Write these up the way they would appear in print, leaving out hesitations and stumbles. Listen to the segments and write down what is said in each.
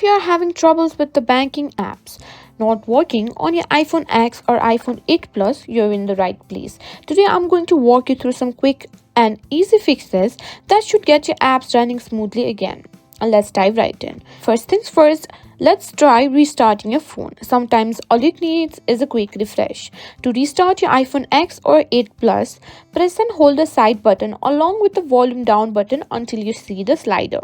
if you are having troubles with the banking apps not working on your iPhone X or iPhone 8 Plus, you're in the right place. Today I'm going to walk you through some quick and easy fixes that should get your apps running smoothly again. And let's dive right in. First things first, let's try restarting your phone. Sometimes all it needs is a quick refresh. To restart your iPhone X or 8 Plus, press and hold the side button along with the volume down button until you see the slider.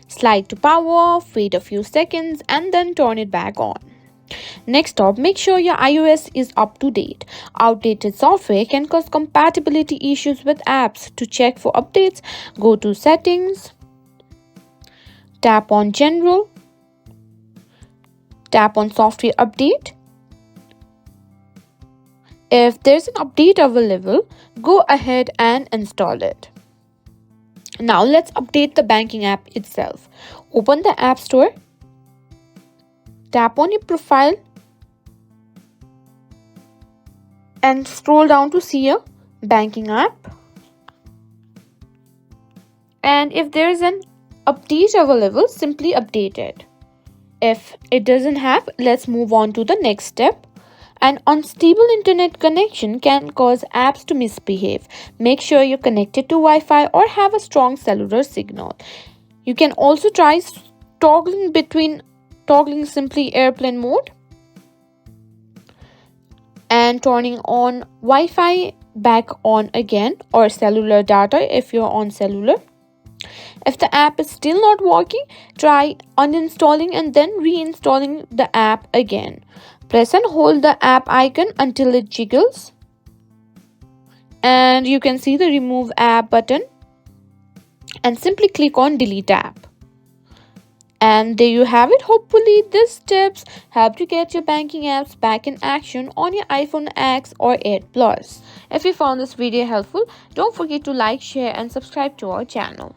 Slide to power off, wait a few seconds and then turn it back on. Next up, make sure your iOS is up to date. Outdated software can cause compatibility issues with apps. To check for updates, go to Settings, tap on General, tap on Software Update. If there's an update available, go ahead and install it. Now let's update the banking app itself. Open the App Store, tap on your profile and scroll down to see a banking app. And if there is an update available, simply update it. If it doesn't have, let's move on to the next step. An unstable internet connection can cause apps to misbehave. Make sure you're connected to Wi-Fi or have a strong cellular signal. You can also try toggling simply airplane mode and turning on Wi-Fi back on again, or cellular data if you're on cellular. If the app is still not working, try uninstalling and then reinstalling the app again. Press and hold the app icon until it jiggles. And you can see the remove app button. And simply click on delete app. And there you have it. Hopefully these tips help to get your banking apps back in action on your iPhone X or 8 Plus. If you found this video helpful, don't forget to like, share and subscribe to our channel.